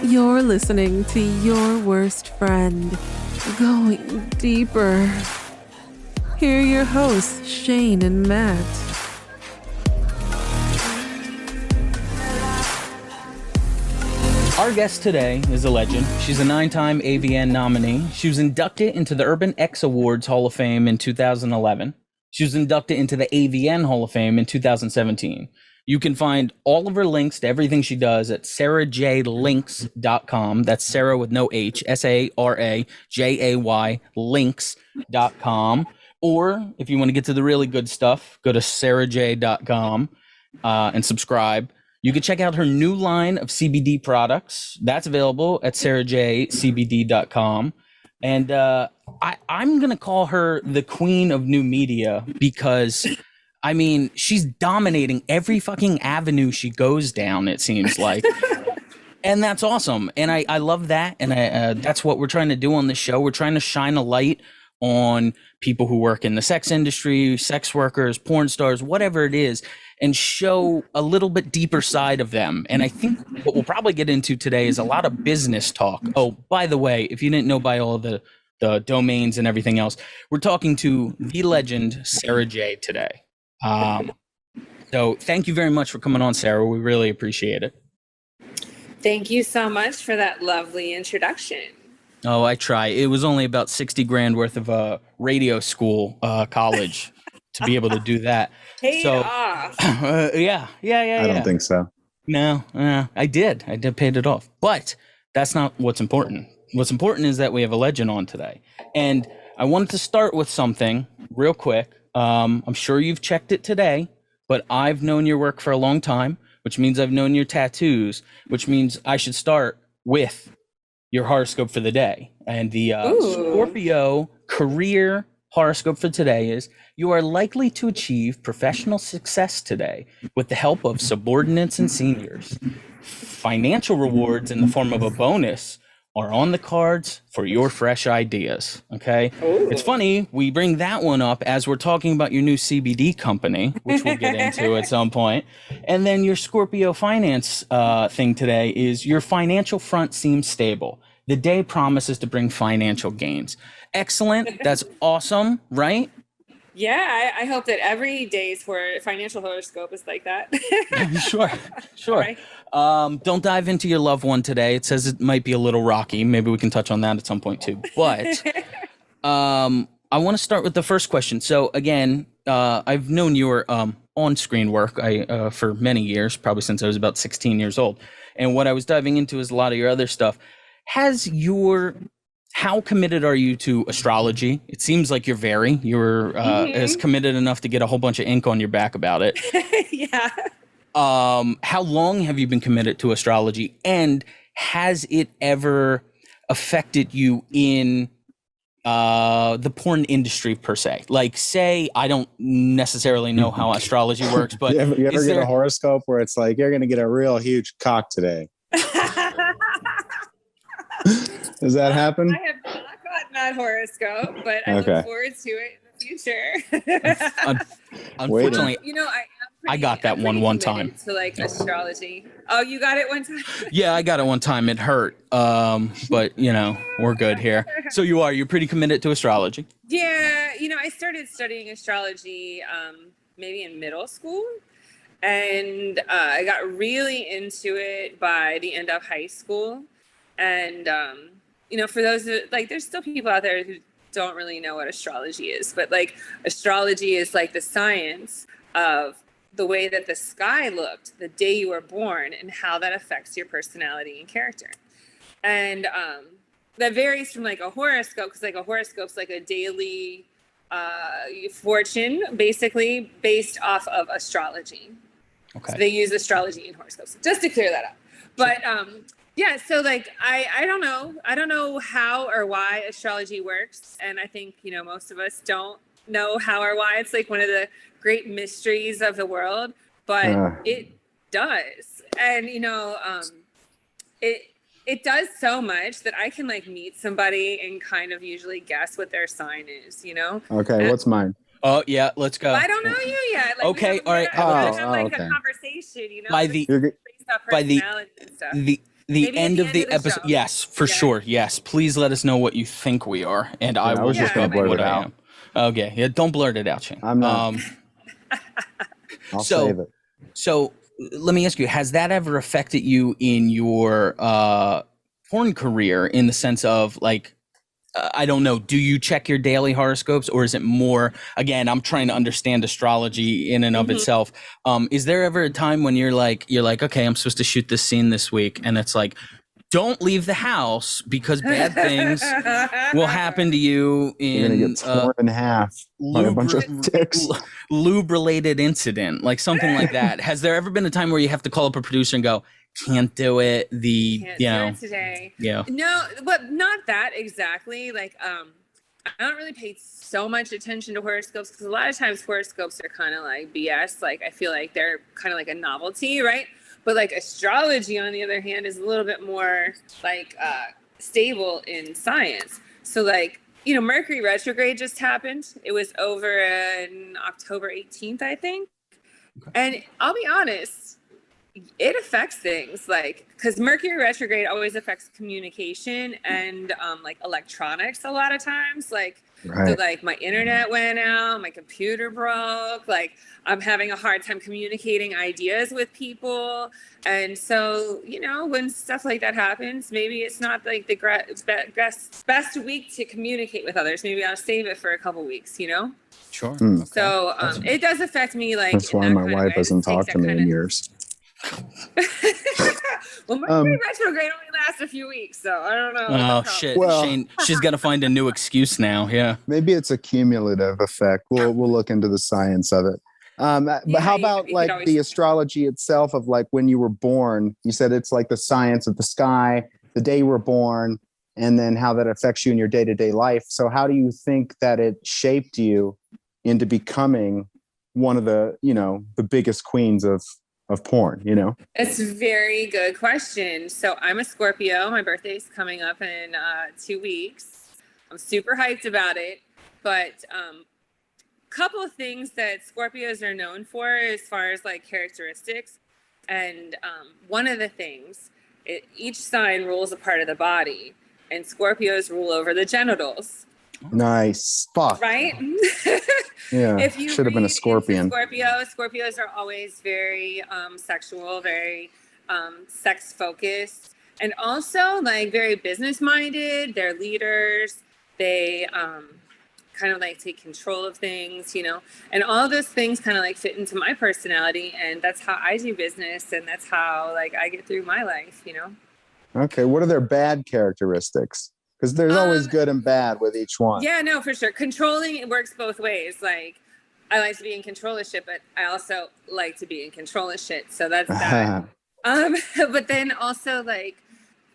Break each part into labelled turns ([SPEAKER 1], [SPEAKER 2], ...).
[SPEAKER 1] You're listening to Your Worst Friend, going deeper. Here are your hosts, Shane and Matt.
[SPEAKER 2] Our guest today is a legend. She's a 9-time AVN nominee. She was inducted into the Urban X Awards Hall of Fame in 2011. She was inducted into the AVN Hall of Fame in 2017. You can find all of her links to everything she does at sarajlinks.com. That's Sarah with no H, SARAJAY, links.com. Or if you want to get to the really good stuff, go to saraj.com and subscribe. You can check out her new line of CBD products. That's available at sarajcbd.com. And I'm going to call her the queen of new media because, I mean, she's dominating every fucking avenue she goes down, it seems like. And that's awesome. And I love that. And that's what we're trying to do on this show. We're trying to shine a light on people who work in the sex industry, sex workers, porn stars, whatever it is, and show a little bit deeper side of them. And I think what we'll probably get into today is a lot of business talk. Oh, by the way, if you didn't know by all the domains and everything else, we're talking to the legend, Sara J, today. So thank you very much for coming on, Sara. We really appreciate it.
[SPEAKER 3] Thank you so much for that lovely introduction.
[SPEAKER 2] Oh, I try. It was only about 60 grand worth of radio school, college to be able to do that.
[SPEAKER 3] Paid off.
[SPEAKER 2] Yeah.
[SPEAKER 4] I don't think so.
[SPEAKER 2] No, I did paid it off. But that's not what's important. What's important is that we have a legend on today. And I wanted to start with something real quick. I'm sure you've checked it today, but I've known your work for a long time, which means I've known your tattoos, which means I should start with your horoscope for the day. And the Scorpio career horoscope for today is: you are likely to achieve professional success today with the help of subordinates and seniors. Financial rewards in the form of a bonus are on the cards for your fresh ideas. Okay. Ooh. It's funny, we bring that one up as we're talking about your new CBD company, which we'll get into at some point. And then your Scorpio finance thing today is: your financial front seems stable. The day promises to bring financial gains. Excellent. That's awesome, right?
[SPEAKER 3] Yeah, I hope that every day's financial horoscope is like that.
[SPEAKER 2] Sure. Right. Don't dive into your loved one today. It says it might be a little rocky. Maybe we can touch on that at some point too. But I want to start with the first question. So again, I've known your on-screen work for many years, probably since I was about 16 years old. And what I was diving into is a lot of your other stuff. How committed are you to astrology? It seems like you're as committed enough to get a whole bunch of ink on your back about it.
[SPEAKER 3] Yeah.
[SPEAKER 2] How long have you been committed to astrology, and has it ever affected you in the porn industry per se? Like, say, I don't necessarily know how astrology works, but
[SPEAKER 4] you ever get a horoscope where it's like, you're going to get a real huge cock today? Does that happen?
[SPEAKER 3] I have not gotten that horoscope, but I look forward to it in the future.
[SPEAKER 2] Unfortunately, I got that one time.
[SPEAKER 3] To like astrology. Oh, you got it one time?
[SPEAKER 2] Yeah, I got it one time. It hurt. But we're good here. So you're pretty committed to astrology.
[SPEAKER 3] Yeah. I started studying astrology maybe in middle school. And I got really into it by the end of high school. And, for those there's still people out there who don't really know what astrology is, but astrology is the science of the way that the sky looked the day you were born and how that affects your personality and character. And that varies from a horoscope, because a horoscope's a daily fortune, basically based off of astrology. Okay. So they use astrology in horoscopes, just to clear that up. But yeah, so I don't know. I don't know how or why astrology works. And I think, most of us don't know how or why. It's one of the great mysteries of the world, but it does. And, it does so much that I can meet somebody and kind of usually guess what their sign is,
[SPEAKER 4] Okay, what's mine?
[SPEAKER 2] Oh yeah, let's go.
[SPEAKER 3] I don't know you yet.
[SPEAKER 2] Okay, all right.
[SPEAKER 3] Have a conversation,
[SPEAKER 2] By the
[SPEAKER 3] based off personality and stuff.
[SPEAKER 2] the
[SPEAKER 3] Maybe at
[SPEAKER 2] end
[SPEAKER 3] the
[SPEAKER 2] of
[SPEAKER 3] end
[SPEAKER 2] the
[SPEAKER 3] of the
[SPEAKER 2] episode.
[SPEAKER 3] show.
[SPEAKER 2] Yes, for
[SPEAKER 3] Yeah.
[SPEAKER 2] sure. Yes, please let us know what you think we are, and I
[SPEAKER 4] I
[SPEAKER 2] will
[SPEAKER 4] was just
[SPEAKER 3] gonna
[SPEAKER 2] become
[SPEAKER 3] blurt
[SPEAKER 2] what
[SPEAKER 4] it
[SPEAKER 2] I
[SPEAKER 4] out.
[SPEAKER 2] am. Okay, yeah, don't blurt it out, Shane.
[SPEAKER 4] I'm not. I'll
[SPEAKER 2] so-
[SPEAKER 4] save it.
[SPEAKER 2] So let me ask you: has that ever affected you in your porn career? In the sense of like, I don't know. Do you check your daily horoscopes, or is it more? Again, I'm trying to understand astrology in and of itself. Is there ever a time when you're like, okay, I'm supposed to shoot this scene this week, and it's like, don't leave the house because bad things will happen to you
[SPEAKER 4] You're gonna
[SPEAKER 2] in
[SPEAKER 4] get torn in half by a bunch of dicks.
[SPEAKER 2] lube related incident, like something like that. Has there ever been a time where you have to call up a producer and go, can't do it?
[SPEAKER 3] Can't do it today.
[SPEAKER 2] Yeah.
[SPEAKER 3] No, but not that exactly. Like, I don't really pay so much attention to horoscopes because a lot of times horoscopes are kind of like BS. Like, I feel like they're kind of like a novelty, right? But like astrology, on the other hand, is a little bit more like stable in science. So like, Mercury retrograde just happened. It was over on October 18th, I think. Okay. And I'll be honest, it affects things like, because Mercury retrograde always affects communication and like electronics a lot of times. Like,
[SPEAKER 4] Right.
[SPEAKER 3] so like my internet went out, my computer broke, like I'm having a hard time communicating ideas with people. And so, when stuff like that happens, maybe it's not like the best week to communicate with others. Maybe I'll save it for a couple weeks,
[SPEAKER 2] Sure.
[SPEAKER 4] Hmm.
[SPEAKER 2] Okay.
[SPEAKER 3] So it does affect me. Like,
[SPEAKER 4] That's why my wife hasn't talked to me in years.
[SPEAKER 3] Well, Mercury retrograde only lasts a few weeks, so I don't know.
[SPEAKER 2] Oh shit,
[SPEAKER 4] Well-
[SPEAKER 2] Shane, she's got to find a new excuse now. Yeah.
[SPEAKER 4] Maybe it's a cumulative effect. We'll look into the science of it. But
[SPEAKER 3] Yeah,
[SPEAKER 4] how
[SPEAKER 3] you
[SPEAKER 4] about
[SPEAKER 3] could
[SPEAKER 4] like
[SPEAKER 3] always-
[SPEAKER 4] the astrology itself of like when you were born? You said it's like the science of the sky, the day you were born, and then how that affects you in your day-to-day life. So how do you think that it shaped you into becoming one of the, the biggest queens of porn,
[SPEAKER 3] It's a very good question. So I'm a Scorpio. My birthday's coming up in 2 weeks. I'm super hyped about it. But couple of things that Scorpios are known for as far as like characteristics. And one of the things, each sign rules a part of the body. And Scorpios rule over the genitals.
[SPEAKER 4] Nice. Fuck.
[SPEAKER 3] Right?
[SPEAKER 4] Yeah.
[SPEAKER 3] If you
[SPEAKER 4] Should have been a
[SPEAKER 3] read into
[SPEAKER 4] scorpion.
[SPEAKER 3] Scorpios are always very sexual, very sex focused, and also like very business minded. They're leaders. They kind of like take control of things, and all those things kind of like fit into my personality, and that's how I do business, and that's how like I get through my life,
[SPEAKER 4] Okay. What are their bad characteristics? Because there's always good and bad with each one.
[SPEAKER 3] Yeah, no, for sure. Controlling, it works both ways. Like, I like to be in control of shit, but I also like to be in control of shit. So that's that. But then also like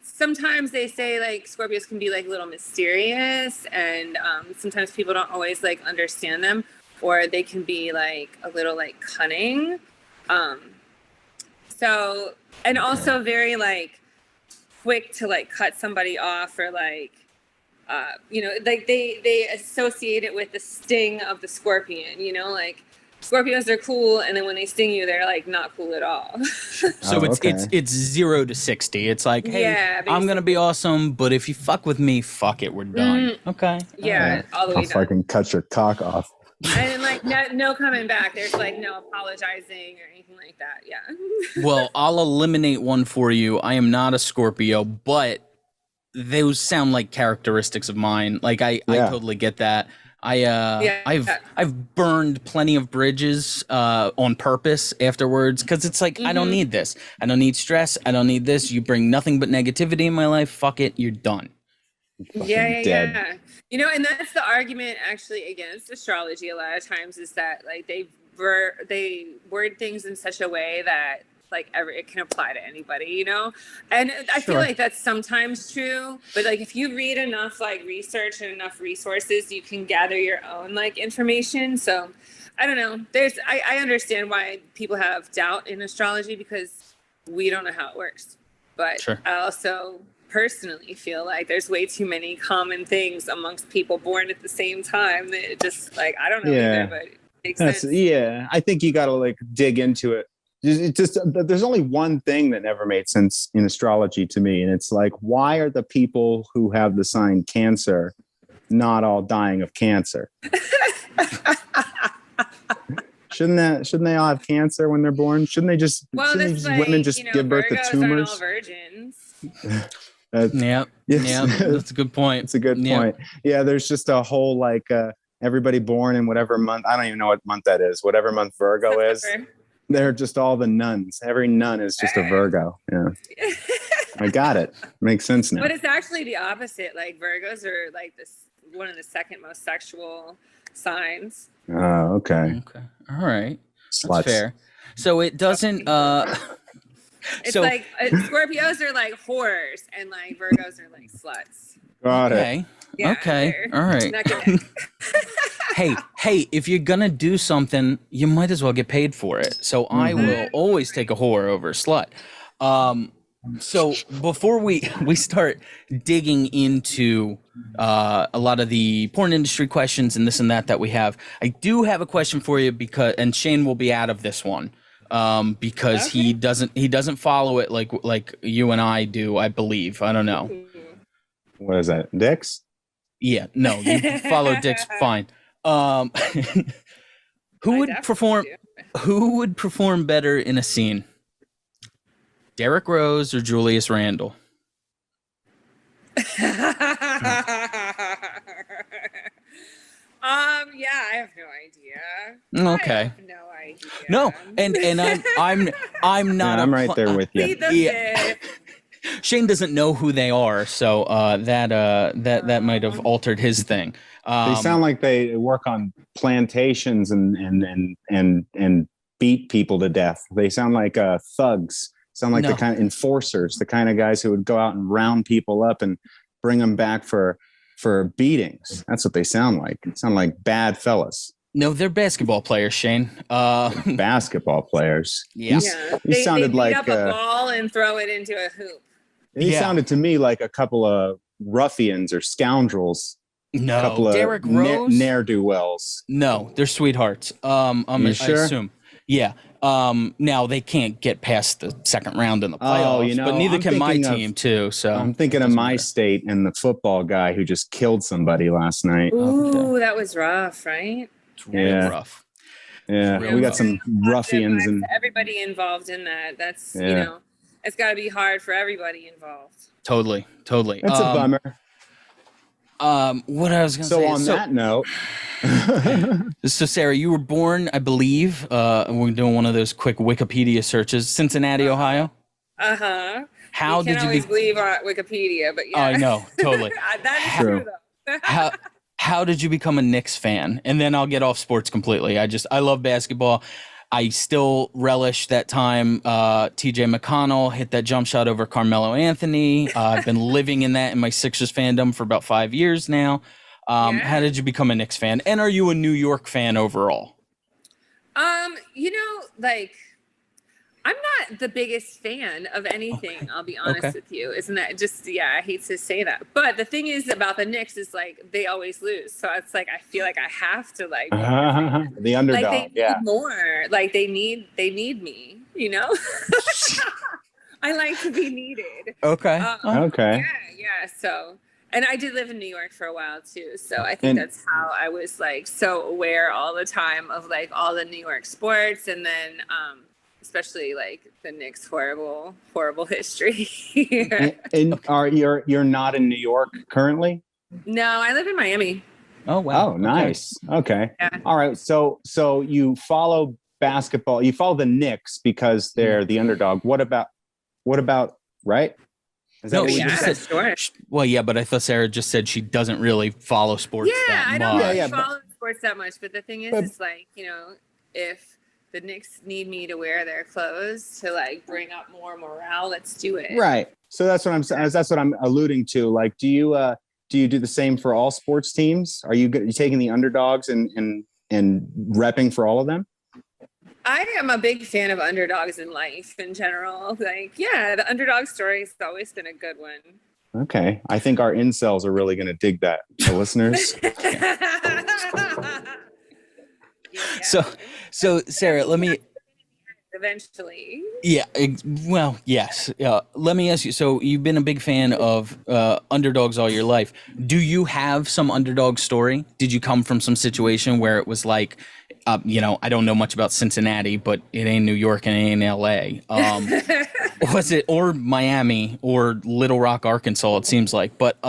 [SPEAKER 3] sometimes they say like Scorpios can be like a little mysterious, and sometimes people don't always like understand them, or they can be like a little like cunning. So, and also very like quick to like cut somebody off, or like like they associate it with the sting of the scorpion, like Scorpios are cool, and then when they sting you, they're like not cool at all.
[SPEAKER 2] So it's 0 to 60. It's like, hey,
[SPEAKER 3] Yeah,
[SPEAKER 2] I'm gonna be awesome, but if you fuck with me, fuck it, we're done. Okay.
[SPEAKER 3] Yeah, all the way
[SPEAKER 4] I'll
[SPEAKER 3] done.
[SPEAKER 4] fucking cut your cock off.
[SPEAKER 3] And like no coming back. There's like no apologizing or anything like that. Yeah.
[SPEAKER 2] Well, I'll eliminate one for you. I am not a Scorpio, but those sound like characteristics of mine. Like I totally get that. I've burned plenty of bridges on purpose afterwards, because it's like, I don't need this. I don't need stress. I don't need this. You bring nothing but negativity in my life. Fuck it. You're done.
[SPEAKER 3] Yeah. And that's the argument actually against astrology. A lot of times is that like they word things in such a way that like it can apply to anybody, and I feel like that's sometimes true, but like if you read enough like research and enough resources, you can gather your own like information. So I don't know, I understand why people have doubt in astrology, because we don't know how it works, but I also personally feel like there's way too many common things amongst people born at the same time that it just like I don't know either, but it makes sense.
[SPEAKER 4] I think you got to like dig into it It just there's only one thing that never made sense in astrology to me, and it's like, why are the people who have the sign Cancer not all dying of cancer? Shouldn't they all have cancer when they're born? Shouldn't they just women just give birth to tumors?
[SPEAKER 3] Aren't all virgins.
[SPEAKER 2] Yeah, that's a good point.
[SPEAKER 4] It's a good point. Yeah, there's just a whole like everybody born in whatever month. I don't even know what month that is. Whatever month Virgo is. They're just all the nuns. Every nun is just a Virgo. Yeah. I got it. Makes sense now.
[SPEAKER 3] But it's actually the opposite. Like Virgos are like one of the second most sexual signs.
[SPEAKER 4] Oh, okay.
[SPEAKER 2] Okay. All right.
[SPEAKER 4] Sluts.
[SPEAKER 2] That's fair. So it doesn't
[SPEAKER 3] it's like Scorpios are like whores and like Virgos are like sluts.
[SPEAKER 4] Got
[SPEAKER 2] okay.
[SPEAKER 4] it.
[SPEAKER 3] Yeah,
[SPEAKER 2] okay. All right.
[SPEAKER 3] Neck and neck.
[SPEAKER 2] hey, if you're gonna do something, you might as well get paid for it. So I will always take a whore over a slut. So before we start digging into a lot of the porn industry questions and this and that we have, I do have a question for you and Shane will be out of this one because he doesn't follow it like you and I do, I believe. I don't know.
[SPEAKER 4] What is that? Dicks?
[SPEAKER 2] Yeah, no, you follow dicks fine. Who would perform better in a scene? Derrick Rose or Julius Randle?
[SPEAKER 3] Yeah, I have no idea.
[SPEAKER 2] Okay.
[SPEAKER 3] I have no idea.
[SPEAKER 2] No, and I'm not.
[SPEAKER 4] Yeah, I'm right there with you.
[SPEAKER 2] Yeah. Shane doesn't know who they are, so that might have altered his thing.
[SPEAKER 4] They sound like they work on plantations and beat people to death. They sound like thugs. Sound like the kind of enforcers, the kind of guys who would go out and round people up and bring them back for beatings. That's what they sound like. It sound like bad fellas.
[SPEAKER 2] No, they're basketball players, Shane.
[SPEAKER 4] Basketball players.
[SPEAKER 2] Yeah.
[SPEAKER 4] He sounded
[SPEAKER 3] they
[SPEAKER 4] like
[SPEAKER 3] up a ball and throw it into a hoop.
[SPEAKER 4] He sounded to me like a couple of ruffians or scoundrels.
[SPEAKER 2] No,
[SPEAKER 4] a couple of
[SPEAKER 2] Derrick Rose?
[SPEAKER 4] ne'er-do-wells.
[SPEAKER 2] No, they're sweethearts.
[SPEAKER 4] You
[SPEAKER 2] I
[SPEAKER 4] sure?
[SPEAKER 2] assume. Yeah. Now they can't get past the second round in the playoffs, but neither can my team too. So
[SPEAKER 4] I'm thinking of my state and the football guy who just killed somebody last night.
[SPEAKER 3] Ooh, that was rough, right?
[SPEAKER 2] It's really rough.
[SPEAKER 4] Yeah, we got some ruffians and
[SPEAKER 3] everybody involved in that. That's it's got to be hard for everybody involved.
[SPEAKER 2] Totally.
[SPEAKER 4] That's a bummer.
[SPEAKER 2] What I was going to say.
[SPEAKER 4] So on that note.
[SPEAKER 2] So Sarah, you were born, I believe, we're doing one of those quick Wikipedia searches, Cincinnati, Ohio. How did you
[SPEAKER 3] always believe Wikipedia, but yeah.
[SPEAKER 2] I know, totally.
[SPEAKER 3] That is true though.
[SPEAKER 2] How did you become a Knicks fan? And then I'll get off sports completely. I love basketball. I still relish that time TJ McConnell hit that jump shot over Carmelo Anthony. I've been living in that in my Sixers fandom for about 5 years now. How did you become a Knicks fan? And are you a New York fan overall?
[SPEAKER 3] I'm not the biggest fan of anything, I'll be honest with you. Isn't that just, I hate to say that. But the thing is about the Knicks is like, they always lose. So it's like, I feel like I have to like,
[SPEAKER 4] the underdog.
[SPEAKER 3] Like they need more, like they need me, you know? I like to be needed.
[SPEAKER 2] Okay.
[SPEAKER 3] Yeah. So, and I did live in New York for a while too. So I think that's how I was like so aware all the time of like all the New York sports, and then especially like the Knicks horrible history.
[SPEAKER 4] And you're not in New York currently?
[SPEAKER 3] No, I live in Miami.
[SPEAKER 2] Oh wow.
[SPEAKER 4] Oh, nice. Okay.
[SPEAKER 3] Yeah.
[SPEAKER 4] All right. So you follow basketball. You follow the Knicks because they're the underdog. What about right? Is that what you just said?
[SPEAKER 3] Sure.
[SPEAKER 2] Well, yeah, but I thought Sarah just said she doesn't really follow sports that much.
[SPEAKER 3] I don't really follow sports that much, but the thing is, it's like, if the Knicks need me to wear their clothes to like bring up more morale, let's do it.
[SPEAKER 4] Right. So that's what I'm saying. That's what I'm alluding to. Like, do you do the same for all sports teams? Are you taking the underdogs and repping for all of them?
[SPEAKER 3] I am a big fan of underdogs in life in general. Like, the underdog story has always been a good one.
[SPEAKER 4] Okay. I think our incels are really going to dig that, the listeners.
[SPEAKER 2] So Sarah, let me
[SPEAKER 3] eventually.
[SPEAKER 2] Yeah. Well, yes. Let me ask you. So you've been a big fan of underdogs all your life. Do you have some underdog story? Did you come from some situation where it was like, I don't know much about Cincinnati, but it ain't New York and it ain't L.A. Was it, or Miami or Little Rock, Arkansas? It seems like. But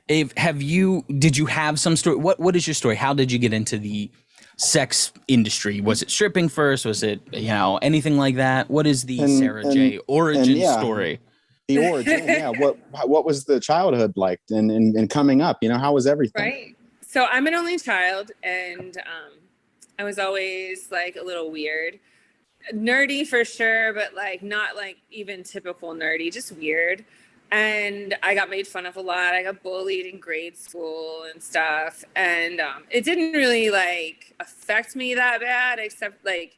[SPEAKER 2] did you have some story? What is your story? How did you get into the sex industry? Was it stripping first? Was it, anything like that? What is the Sarah J origin story?
[SPEAKER 4] The origin, yeah. What was the childhood like and coming up? How was everything?
[SPEAKER 3] Right. So I'm an only child, and I was always like a little weird. Nerdy for sure, but like not like even typical nerdy, just weird. And I got made fun of a lot. I got bullied in grade school and stuff. And it didn't really like affect me that bad, except like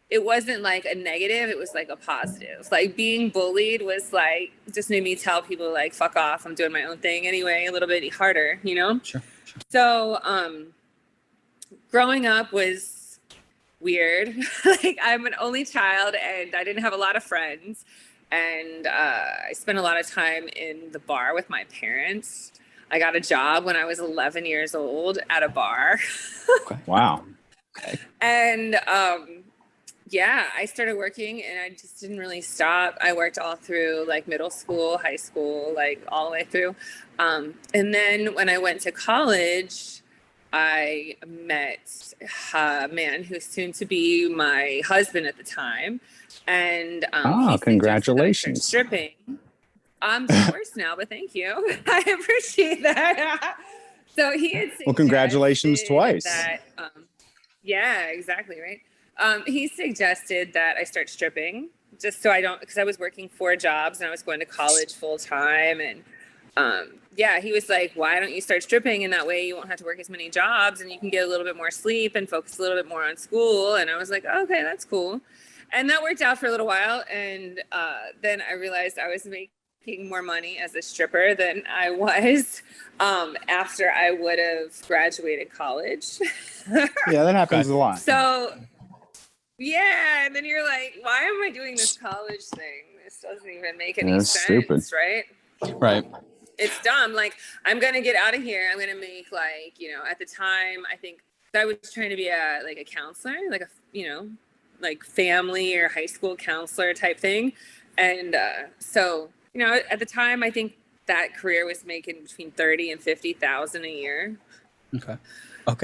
[SPEAKER 3] it wasn't like a negative. It was like a positive. Like being bullied was like, just made me tell people like, fuck off. I'm doing my own thing anyway, a little bit harder,
[SPEAKER 2] Sure.
[SPEAKER 3] So growing up was weird. Like I'm an only child and I didn't have a lot of friends. And I spent a lot of time in the bar with my parents. I got a job when I was 11 years old at a bar.
[SPEAKER 2] Okay.
[SPEAKER 4] Wow.
[SPEAKER 2] Okay.
[SPEAKER 3] And I started working and I just didn't really stop. I worked all through like middle school, high school, like all the way through. And then when I went to college, I met a man who's soon to be my husband at the time. And
[SPEAKER 4] congratulations.
[SPEAKER 3] Stripping. I'm divorced now, but thank you. I appreciate that. So he had
[SPEAKER 4] well, congratulations twice.
[SPEAKER 3] That, yeah, exactly, right. He suggested that I start stripping just so I don't, because I was working 4 jobs and I was going to college full time. And he was like, why don't you start stripping? And that way you won't have to work as many jobs and you can get a little bit more sleep and focus a little bit more on school. And I was like, okay, that's cool. And that worked out for a little while. And then I realized I was making more money as a stripper than I was after I would have graduated college.
[SPEAKER 4] Yeah, that happens a lot.
[SPEAKER 3] So, yeah. And then you're like, why am I doing this college thing? This doesn't even make any sense,
[SPEAKER 4] stupid.
[SPEAKER 3] Right?
[SPEAKER 2] Right.
[SPEAKER 3] It's dumb. Like, I'm going to get out of here. I'm going to make like, at the time, I think I was trying to be a counselor, like like family or high school counselor type thing. And so, at the time, I think that career was making between 30 and 50,000 a year.
[SPEAKER 2] Okay.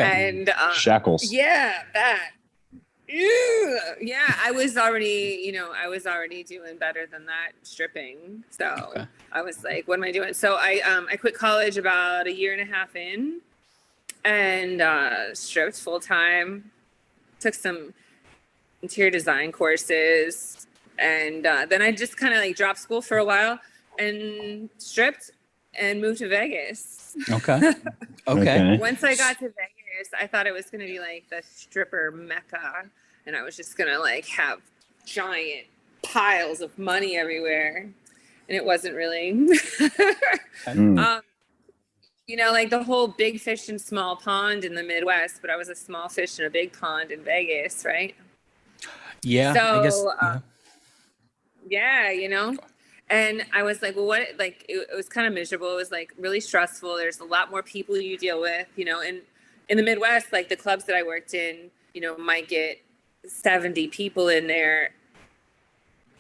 [SPEAKER 3] And
[SPEAKER 4] shekels.
[SPEAKER 3] Yeah, that. Ew. Yeah, I was already doing better than that stripping. So I was like, what am I doing? So I quit college about a year and a half in and stripped full time, took some interior design courses. And then I just kind of like dropped school for a while and stripped and moved to Vegas.
[SPEAKER 2] Okay.
[SPEAKER 3] Once I got to Vegas, I thought it was going to be like the stripper mecca. And I was just going to like have giant piles of money everywhere. And it wasn't really. Like the whole big fish in small pond in the Midwest, but I was a small fish in a big pond in Vegas, right?
[SPEAKER 2] Yeah.
[SPEAKER 3] So,
[SPEAKER 2] I guess,
[SPEAKER 3] yeah. And I was like, well, what, like, it was kind of miserable. It was like really stressful. There's a lot more people you deal with, and in the Midwest, like the clubs that I worked in, might get 70 people in there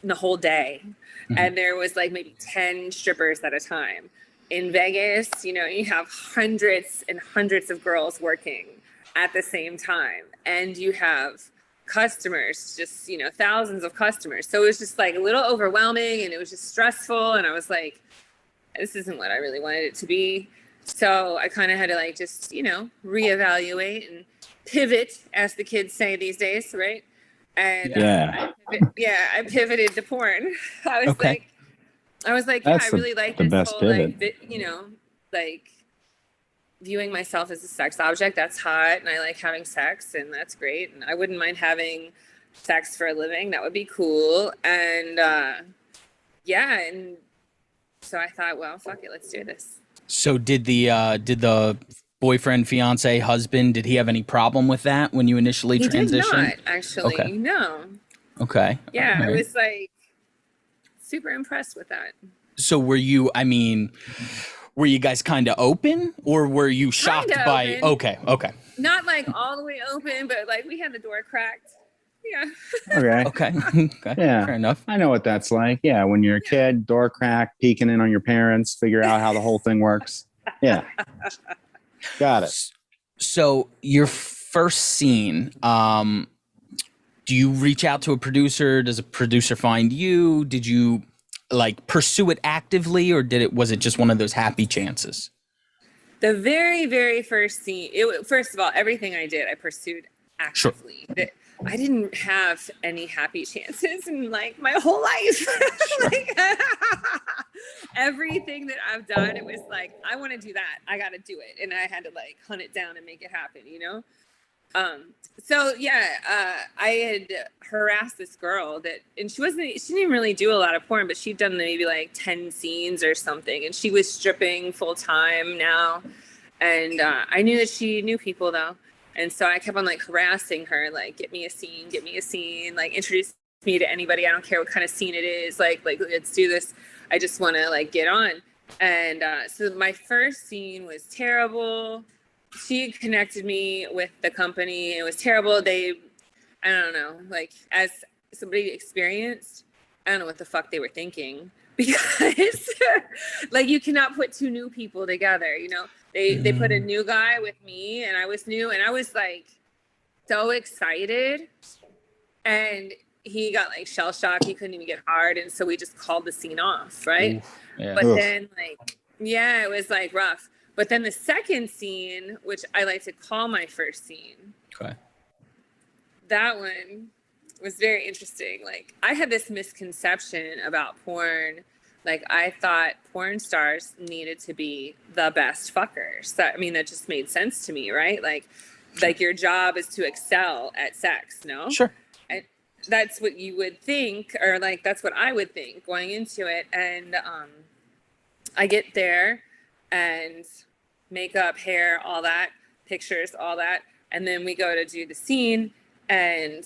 [SPEAKER 3] the whole day. Mm-hmm. And there was like maybe 10 strippers at a time. In Vegas, you have hundreds and hundreds of girls working at the same time. And you have customers, just, thousands of customers. So it was just like a little overwhelming and it was just stressful. And I was like, this isn't what I really wanted it to be. So I kind of had to like, just, reevaluate and pivot, as the kids say these days. Right. And I pivoted to porn. I was like, I really like this whole pivot. Like viewing myself as a sex object. That's hot. And I like having sex and that's great. And I wouldn't mind having sex for a living. That would be cool. And and so I thought, well, fuck it, let's do this.
[SPEAKER 2] So did the boyfriend, fiance, husband, did he have any problem with that when you initially transitioned?
[SPEAKER 3] He did not, actually. Okay. No.
[SPEAKER 2] Okay.
[SPEAKER 3] Yeah,
[SPEAKER 2] All
[SPEAKER 3] I
[SPEAKER 2] right.
[SPEAKER 3] was like super impressed with that.
[SPEAKER 2] So were you, I mean, were you guys kind of open or were you shocked
[SPEAKER 3] Kinda
[SPEAKER 2] by,
[SPEAKER 3] open.
[SPEAKER 2] okay.
[SPEAKER 3] Not like all the way open, but like we had the door cracked. Yeah.
[SPEAKER 4] Okay.
[SPEAKER 2] Okay. Okay.
[SPEAKER 4] Yeah.
[SPEAKER 2] Fair enough.
[SPEAKER 4] I know what that's like. Yeah. When you're a kid, door crack, peeking in on your parents, figure out how the whole thing works. Yeah. Got it.
[SPEAKER 2] So your first scene, do you reach out to a producer? Does a producer find you? Did you like pursue it actively or was it just one of those happy chances?
[SPEAKER 3] The very, very first scene, first of all, everything I did, I pursued actively.
[SPEAKER 2] Sure.
[SPEAKER 3] I didn't have any happy chances in like my whole life. Like, everything that I've done, it was like, I want to do that. I got to do it. And I had to like hunt it down and make it happen, you know? So yeah, I had harassed this girl and she didn't even really do a lot of porn, but she'd done maybe like 10 scenes or something. And she was stripping full time now. And, I knew that she knew people though. And so I kept on like harassing her, like, get me a scene, like introduce me to anybody. I don't care what kind of scene it is. Like, let's do this. I just want to like get on. And, so my first scene was terrible. She connected me with the company. It was terrible. I don't know, like as somebody experienced, I don't know what the fuck they were thinking because like you cannot put two new people together, you know? They put a new guy with me and I was new and I was like so excited and he got like shell shocked. He couldn't even get hard. And so we just called the scene off. Right.
[SPEAKER 2] Oof, yeah.
[SPEAKER 3] But then like, yeah, it was like rough. But then the second scene, which I like to call my first scene,
[SPEAKER 2] Okay.
[SPEAKER 3] that one was very interesting. Like I had this misconception about porn. Like I thought porn stars needed to be the best fuckers. That just made sense to me, right? Like your job is to excel at sex, no?
[SPEAKER 2] Sure.
[SPEAKER 3] And that's what you would think, or like that's what I would think going into it. And I get there and makeup, hair, all that, pictures, all that. And then we go to do the scene and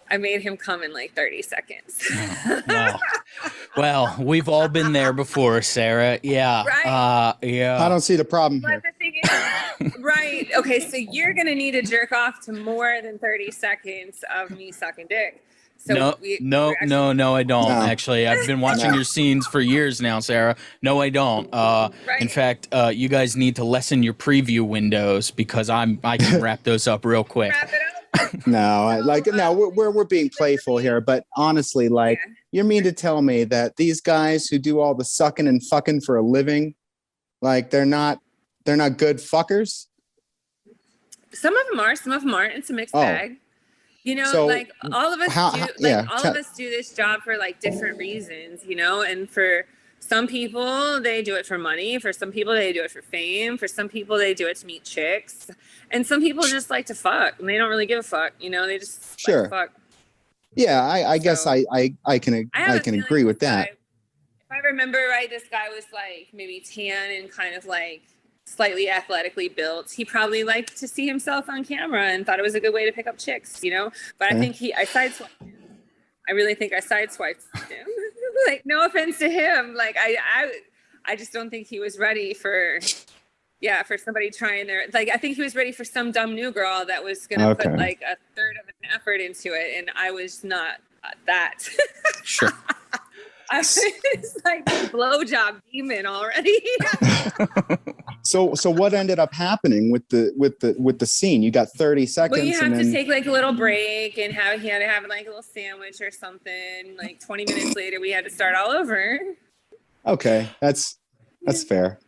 [SPEAKER 3] I made him come in like 30 seconds.
[SPEAKER 2] Wow. Well, we've all been there before, Sarah. Yeah.
[SPEAKER 3] Right.
[SPEAKER 2] Yeah.
[SPEAKER 4] I don't see the problem
[SPEAKER 3] But
[SPEAKER 4] here.
[SPEAKER 3] the thing is, right. Okay. So you're going to need to jerk off to more than 30 seconds of me sucking dick. So
[SPEAKER 2] No, I don't.
[SPEAKER 4] No.
[SPEAKER 2] Actually, I've been watching your scenes for years now, Sarah. No, I don't. In fact, you guys need to lessen your preview windows because I can wrap those up real quick.
[SPEAKER 3] Wrap it up.
[SPEAKER 4] No, we're being playful here, but honestly, like you mean to tell me that these guys who do all the sucking and fucking for a living, like they're not good fuckers?
[SPEAKER 3] Some of them are, some of them aren't. It's a mixed bag. You know,
[SPEAKER 4] So
[SPEAKER 3] like all of us of us do this job for like different reasons, you know, and for some people they do it for money, for some people they do it for fame, for some people they do it to meet chicks, and some people just like to fuck and they don't really give a fuck, you know, they just like to fuck.
[SPEAKER 4] Yeah, I guess I can agree with that.
[SPEAKER 3] If I remember right, this guy was like maybe tan and kind of like slightly athletically built. He probably liked to see himself on camera and thought it was a good way to pick up chicks, you know? But I think I sideswiped him. I really think I sideswiped him. Like, no offense to him. Like, I just don't think he was ready for somebody trying their, like, I think he was ready for some dumb new girl that was going to put like a third of an effort into it. And I was not that.
[SPEAKER 2] Sure.
[SPEAKER 3] I was like a blowjob demon already.
[SPEAKER 4] So what ended up happening with the scene? You got 30 seconds.
[SPEAKER 3] Well, you have to take like a little break and he had to have like a little sandwich or something. Like 20 minutes later, we had to start all over.
[SPEAKER 4] Okay, that's fair.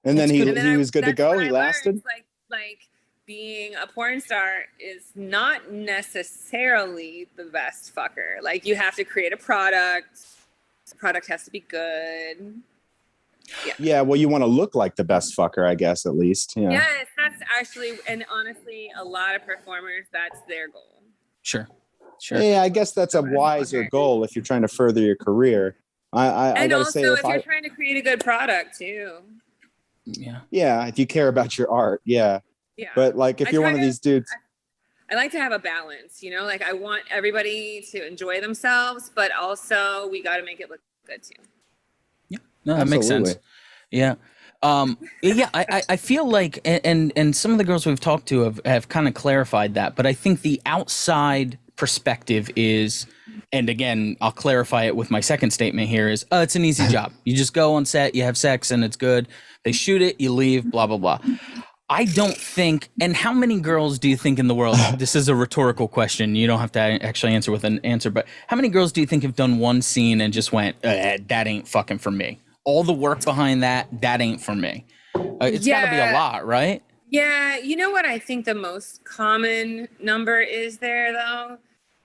[SPEAKER 4] And then he was good to go. He lasted.
[SPEAKER 3] Like being a porn star is not necessarily the best fucker. Like you have to create a product. The product has to be good.
[SPEAKER 4] Yeah, well, you want to look like the best fucker, I guess, at least. Yeah.
[SPEAKER 3] Yes, that's actually, and honestly, a lot of performers, that's their goal.
[SPEAKER 2] Sure.
[SPEAKER 4] Yeah, I guess that's a wiser goal if you're trying to further your career. I gotta say,
[SPEAKER 3] if you're trying to create a good product too.
[SPEAKER 2] Yeah.
[SPEAKER 4] Yeah, if you care about your art, yeah.
[SPEAKER 3] Yeah.
[SPEAKER 4] But like, if you're one of these dudes,
[SPEAKER 3] I like to have a balance, you know, like I want everybody to enjoy themselves, but also we got to make it look good too.
[SPEAKER 2] Yeah, no, that makes sense. Yeah. Yeah, I feel like, and some of the girls we've talked to have kind of clarified that, but I think the outside perspective is, and again, I'll clarify it with my second statement here is, it's an easy job. You just go on set, you have sex and it's good. They shoot it, you leave, blah, blah, blah. I don't think, and how many girls do you think in the world, this is a rhetorical question, you don't have to actually answer with an answer, but how many girls do you think have done one scene and just went, that ain't fucking for me? All the work behind that ain't for me. It's got to be a lot, right?
[SPEAKER 3] Yeah. You know what I think the most common number is there, though,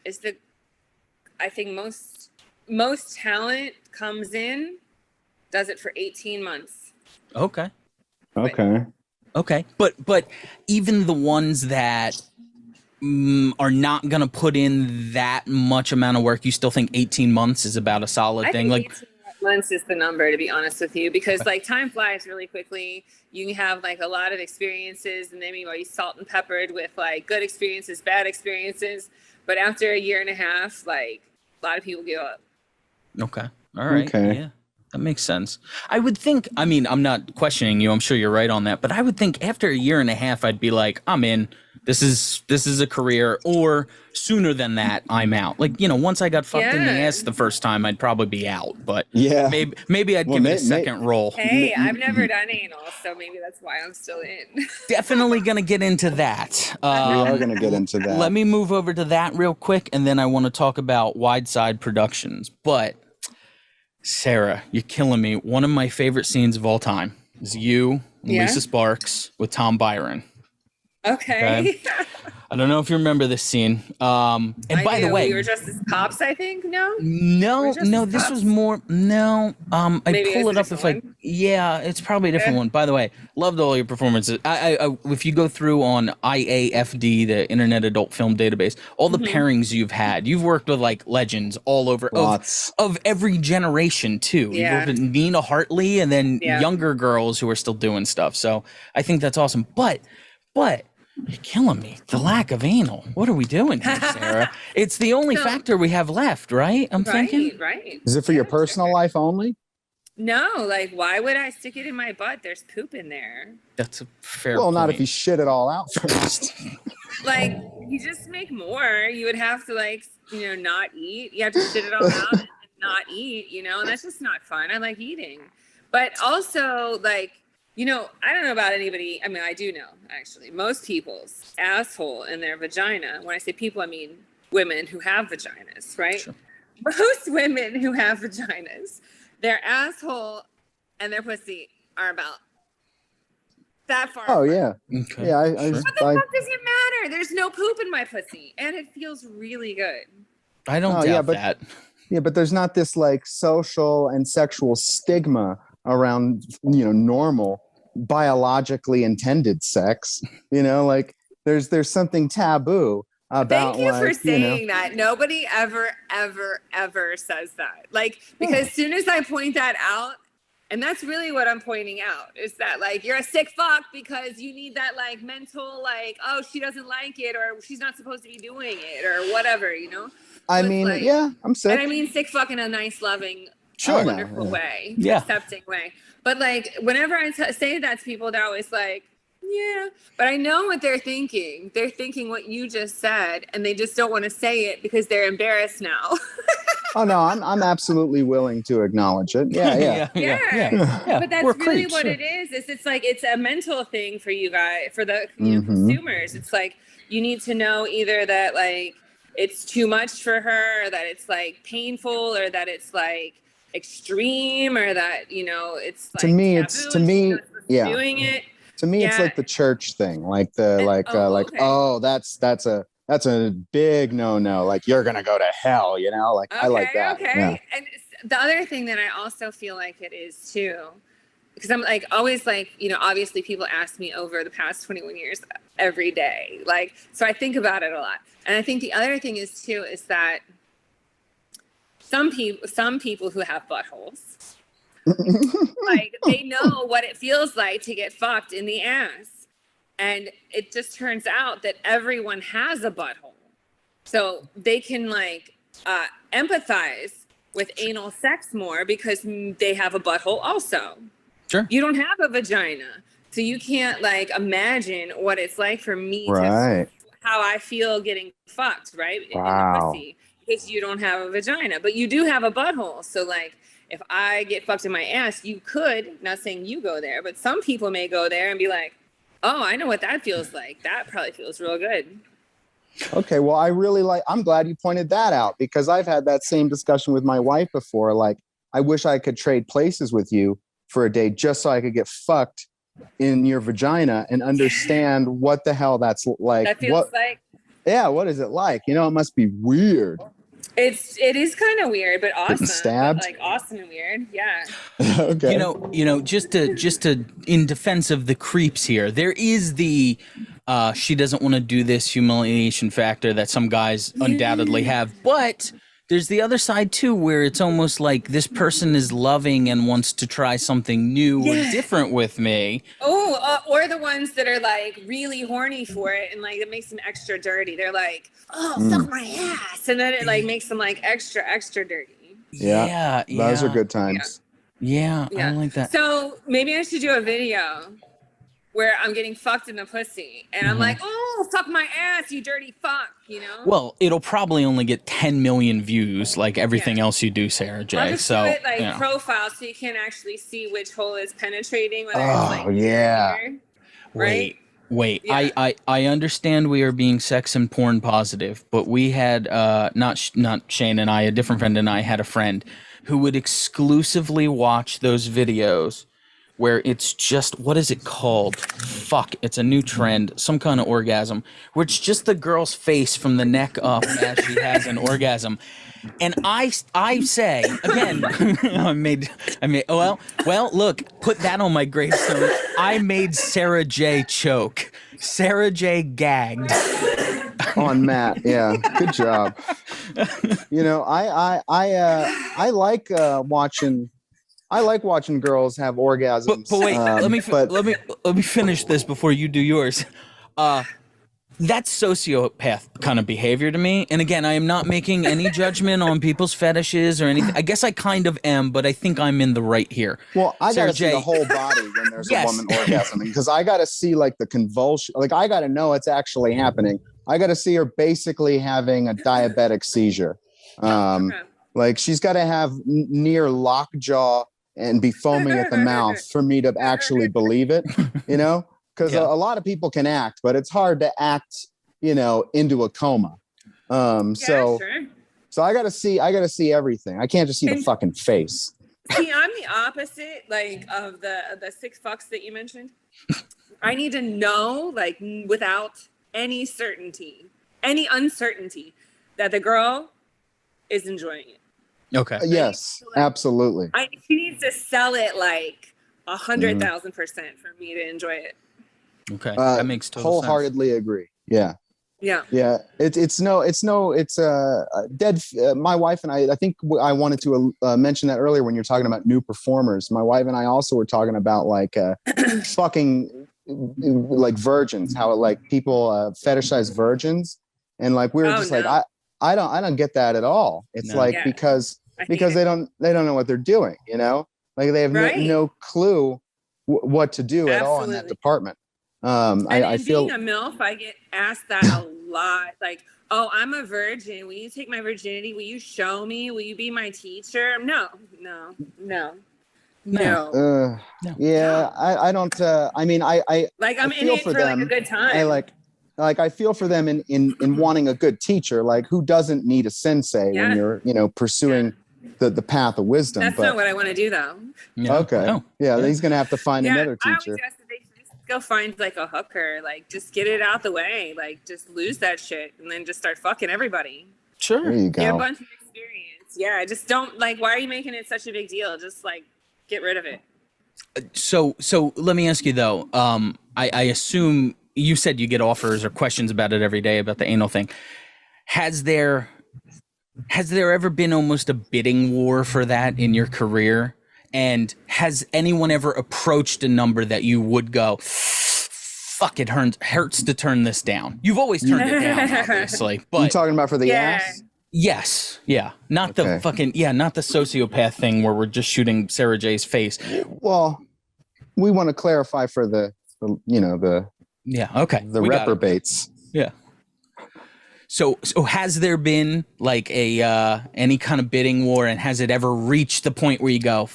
[SPEAKER 3] is I think most talent comes in, does it for 18 months.
[SPEAKER 2] Okay.
[SPEAKER 4] Okay.
[SPEAKER 2] But even the ones that are not going to put in that much amount of work, you still think 18 months is about a solid thing?
[SPEAKER 3] Like 18 months is the number, to be honest with you, because like time flies really quickly. You can have like a lot of experiences and then you be salt and peppered with like good experiences, bad experiences. But after a year and a half, like a lot of people give up.
[SPEAKER 2] Okay. All right.
[SPEAKER 4] Okay.
[SPEAKER 2] Yeah. That makes sense. I would think, I mean, I'm not questioning you. I'm sure you're right on that. But I would think after a year and a half, I'd be like, I'm in. This is a career. Or sooner than that, I'm out. Like, you know, once I got fucked in the ass the first time, I'd probably be out. But
[SPEAKER 4] yeah,
[SPEAKER 2] maybe I'd give it a second roll.
[SPEAKER 3] Hey, I've never done anal, so maybe that's why I'm still in.
[SPEAKER 2] Definitely going to get into that.
[SPEAKER 4] We are going to get into that.
[SPEAKER 2] Let me move over to that real quick. And then I want to talk about Wideside Productions. But Sarah, you're killing me. One of my favorite scenes of all time is you and Lisa Sparks with Tom Byron.
[SPEAKER 3] Okay.
[SPEAKER 2] I don't know if you remember this scene. And by the way,
[SPEAKER 3] we were dressed as cops, I think.
[SPEAKER 2] No, this was more. No, I pull it up if I. Yeah, it's probably a different one. By the way, loved all your performances. I if you go through on IAFD, the Internet Adult Film Database, all the pairings you've had. You've worked with like legends all over of every generation too.
[SPEAKER 3] Yeah.
[SPEAKER 2] You've worked with Nina Hartley and then younger girls who are still doing stuff. So I think that's awesome. But you're killing me. The lack of anal. What are we doing here, Sarah? It's the only factor we have left, right? I'm thinking.
[SPEAKER 3] Right.
[SPEAKER 4] Is it for your personal life only?
[SPEAKER 3] No, like why would I stick it in my butt? There's poop in there.
[SPEAKER 2] That's a fair
[SPEAKER 4] Well,
[SPEAKER 2] point.
[SPEAKER 4] not if you shit it all out first.
[SPEAKER 3] Like you just make more. You would have to like, not eat. You have to shit it all out and not eat, and that's just not fun. I like eating. But also like, I don't know about anybody. I mean, I do know, actually. Most people's asshole in their vagina, when I say people, I mean women who have vaginas, right? Sure. Most women who have vaginas, their asshole and their pussy are about that far apart.
[SPEAKER 4] Yeah.
[SPEAKER 2] Okay.
[SPEAKER 4] Yeah.
[SPEAKER 3] What the fuck does it matter? There's no poop in my pussy, and it feels really good.
[SPEAKER 2] I don't doubt that.
[SPEAKER 4] Yeah, but there's not this like social and sexual stigma around normal biologically intended sex, like there's something taboo about.
[SPEAKER 3] Thank you for saying that. Nobody ever says that, like, because as soon as I point that out, and that's really what I'm pointing out, is that like you're a sick fuck because you need that like mental like, oh, she doesn't like it or she's not supposed to be doing it or whatever,
[SPEAKER 4] I mean, like, yeah, I'm sick.
[SPEAKER 3] And I mean sick fuck in a nice, loving, wonderful way, accepting way. But like, whenever I say that to people, they're always like, yeah, but I know what they're thinking. They're thinking what you just said, and they just don't want to say it because they're embarrassed now.
[SPEAKER 4] Oh no, I'm absolutely willing to acknowledge it. Yeah.
[SPEAKER 3] But that's really what it is. It's like it's a mental thing for you guys, for the consumers. It's like you need to know either that like it's too much for her, or that it's like painful, or that it's like extreme, or that it's like
[SPEAKER 4] to me
[SPEAKER 3] doing it.
[SPEAKER 4] To me, it's like the church thing, like that's a big no. Like you're gonna go to hell, Like I like that.
[SPEAKER 3] Okay. Yeah. And the other thing that I also feel like it is too, because I'm like always like obviously people ask me over the past 21 years every day, like so I think about it a lot, and I think the other thing is too is that some people who have buttholes. Like they know what it feels like to get fucked in the ass, And it just turns out that everyone has a butthole. So they can like empathize with anal sex more because they have a butthole also.
[SPEAKER 2] Sure.
[SPEAKER 3] You don't have a vagina. So you can't like imagine what it's like for me
[SPEAKER 4] Right.
[SPEAKER 3] to how I feel getting fucked, right? In the
[SPEAKER 4] Wow.
[SPEAKER 3] pussy, because you don't have a vagina, but you do have a butthole. So like if I get fucked in my ass, you could, not saying you go there, but some people may go there and be like, oh, I know what that feels like. That probably feels real good.
[SPEAKER 4] Okay, well, I'm glad you pointed that out, because I've had that same discussion with my wife before. Like, I wish I could trade places with you for a day just so I could get fucked in your vagina and understand what the hell that's like.
[SPEAKER 3] That feels like.
[SPEAKER 4] Yeah, what is it like? You know, it must be weird.
[SPEAKER 3] It is kind of weird, but awesome.
[SPEAKER 4] Stabbed?
[SPEAKER 3] But, like awesome and weird. Yeah.
[SPEAKER 4] Okay.
[SPEAKER 2] You know, just to in defense of the creeps here, there is the she doesn't want to do this humiliation factor that some guys undoubtedly have, but there's the other side too, where it's almost like this person is loving and wants to try something new or different with me.
[SPEAKER 3] Oh, or the ones that are like really horny for it, and like it makes them extra dirty. They're like, oh, suck my ass, and then it like makes them like extra dirty.
[SPEAKER 4] Yeah, those are good times.
[SPEAKER 2] Yeah, I like that.
[SPEAKER 3] So maybe I should do a video where I'm getting fucked in the pussy, and I'm like, oh, suck my ass, you dirty fuck, you know?
[SPEAKER 2] Well, it'll probably only get 10 million views, like everything else you do, Sarah J.
[SPEAKER 3] I'll just
[SPEAKER 2] so
[SPEAKER 3] do it like
[SPEAKER 2] you know.
[SPEAKER 3] profile, so you can actually see which hole is penetrating. Whether
[SPEAKER 4] Oh,
[SPEAKER 3] it's like
[SPEAKER 4] yeah.
[SPEAKER 3] here, right?
[SPEAKER 2] Wait.
[SPEAKER 3] Yeah.
[SPEAKER 2] I understand we are being sex and porn positive, but we had not Shane and I, a different friend and I had a friend who would exclusively watch those videos where it's just, what is it called? Fuck, it's a new trend, some kind of orgasm, where it's just the girl's face from the neck up as she has an orgasm. And I say again, I made well look, put that on my gravestone. I made Sarah J choke. Sarah J gagged
[SPEAKER 4] On Matt. Yeah, good job. You know, I like watching. I like watching girls have orgasms.
[SPEAKER 2] But wait, let me finish this before you do yours. That's sociopath kind of behavior to me. And again, I am not making any judgment on people's fetishes or anything. I guess I kind of am, but I think I'm in the right here.
[SPEAKER 4] Well, I
[SPEAKER 2] Sarah
[SPEAKER 4] gotta see
[SPEAKER 2] J.
[SPEAKER 4] the whole body when there's
[SPEAKER 2] Yes.
[SPEAKER 4] a woman orgasming, because I gotta see like the convulsion. Like, I gotta know it's actually happening. I gotta see her basically having a diabetic seizure. Like, she's got to have near lockjaw and be foaming at the mouth for me to actually believe it, you know, because a lot of people can act, but it's hard to act, you know, into a coma. So I got to see everything. I can't just see the fucking face.
[SPEAKER 3] See, I'm the opposite, like of the 6 fucks that you mentioned. I need to know, like, without any uncertainty, that the girl is enjoying it.
[SPEAKER 2] Okay.
[SPEAKER 4] Yes, absolutely.
[SPEAKER 3] She needs to sell it like 100,000% for me to enjoy it.
[SPEAKER 2] Okay, that makes total
[SPEAKER 4] wholeheartedly
[SPEAKER 2] sense.
[SPEAKER 4] agree. Yeah.
[SPEAKER 3] Yeah.
[SPEAKER 4] It's dead. My wife and I think I wanted to mention that earlier when you're talking about new performers. My wife and I also were talking about like fucking like virgins, how like people fetishize virgins, and like we were like, I don't get that at all. It's because they don't know what they're doing, you know, like they have no clue what to do at all in that department. I feel
[SPEAKER 3] being a MILF, I get asked that a lot. Like, oh, I'm a virgin. Will you take my virginity? Will you show me? Will you be my teacher? No.
[SPEAKER 4] Yeah, I don't. I mean, I
[SPEAKER 3] like I'm
[SPEAKER 4] I
[SPEAKER 3] in
[SPEAKER 4] feel
[SPEAKER 3] it for
[SPEAKER 4] them.
[SPEAKER 3] like a good time.
[SPEAKER 4] I feel for them in wanting a good teacher. Like, who doesn't need a sensei when you're, you know, pursuing the path of wisdom?
[SPEAKER 3] That's not what I want to do, though.
[SPEAKER 2] Yeah.
[SPEAKER 4] Okay.
[SPEAKER 2] No.
[SPEAKER 4] Yeah, he's gonna have to find another
[SPEAKER 3] I
[SPEAKER 4] teacher.
[SPEAKER 3] always ask that they should just go find like a hooker. Like, just get it out the way. Like, just lose that shit and then just start fucking everybody.
[SPEAKER 2] Sure.
[SPEAKER 4] There you go.
[SPEAKER 3] Get a bunch of experience. Yeah, just don't like. Why are you making it such a big deal? Just like get rid of it.
[SPEAKER 2] So let me ask you though. I assume you said you get offers or questions about it every day about the anal thing. Has there ever been almost a bidding war for that in your career? And has anyone ever approached a number that you would go, fuck, it hurts to turn this down. You've always turned it down, obviously,
[SPEAKER 4] You
[SPEAKER 2] but
[SPEAKER 4] talking about for the
[SPEAKER 3] Yeah.
[SPEAKER 4] ass?
[SPEAKER 2] yes, yeah, not the
[SPEAKER 4] Okay.
[SPEAKER 2] fucking, not the sociopath thing where we're just shooting Sarah J's face.
[SPEAKER 4] Well, we want to clarify for the
[SPEAKER 2] Yeah, okay,
[SPEAKER 4] the
[SPEAKER 2] we got it.
[SPEAKER 4] reprobates.
[SPEAKER 2] Yeah. So has there been like a any kind of bidding war, and has it ever reached the point where you go,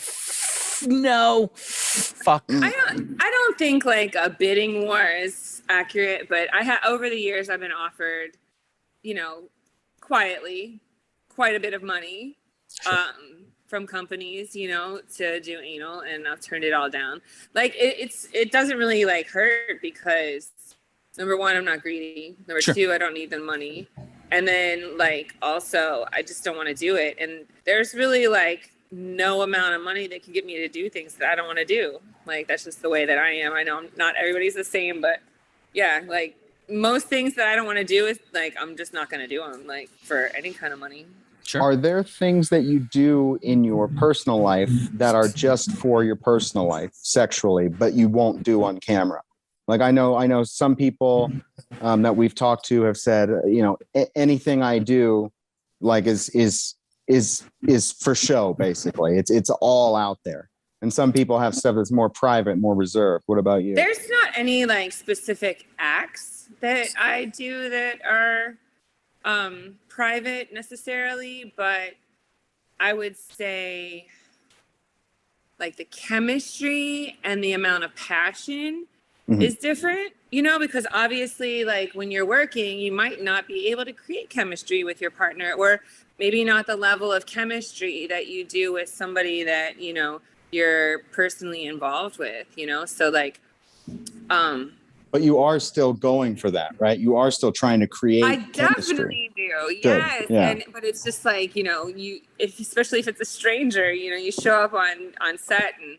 [SPEAKER 2] no, fuck?
[SPEAKER 3] I don't think like a bidding war is accurate, but over the years I've been offered, quietly, quite a bit of money from companies, to do anal, and I've turned it all down. Like it doesn't really like hurt because number one, I'm not greedy. Number two, I don't need the money. And then like also I just don't want to do it. And there's really like no amount of money that can get me to do things that I don't want to do. Like that's just the way that I am. I know not everybody's the same, but yeah, like most things that I don't want to do is like I'm just not going to do them like for any kind of money.
[SPEAKER 2] Sure.
[SPEAKER 4] Are there things that you do in your personal life that are just for your personal life sexually, but you won't do on camera? Like I know some people that we've talked to have said, anything I do like is for show, basically. It's all out there. And some people have stuff that's more private, more reserved. What about you?
[SPEAKER 3] There's not any like specific acts that I do that are private necessarily, but I would say like the chemistry and the amount of passion is different, because obviously like when you're working, you might not be able to create chemistry with your partner, or maybe not the level of chemistry that you do with somebody that, you're personally involved with, so like,
[SPEAKER 4] but you are still going for that, right? You are still trying to create
[SPEAKER 3] I
[SPEAKER 4] chemistry.
[SPEAKER 3] definitely do.
[SPEAKER 4] Good.
[SPEAKER 3] Yes.
[SPEAKER 4] Yeah.
[SPEAKER 3] But it's just like, especially if it's a stranger, you show up on set and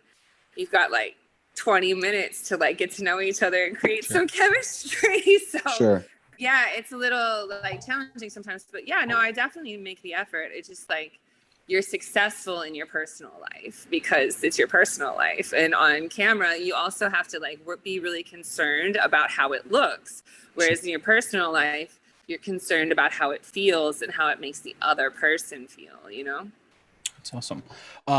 [SPEAKER 3] you've got like 20 minutes to like get to know each other and create some chemistry. So yeah, it's a little like challenging sometimes, but yeah, no, I definitely make the effort. It's just like you're successful in your personal life because it's your personal life. And on camera, you also have to like be really concerned about how it looks. Whereas in your personal life, you're concerned about how it feels and how it makes the other person feel,
[SPEAKER 2] That's awesome.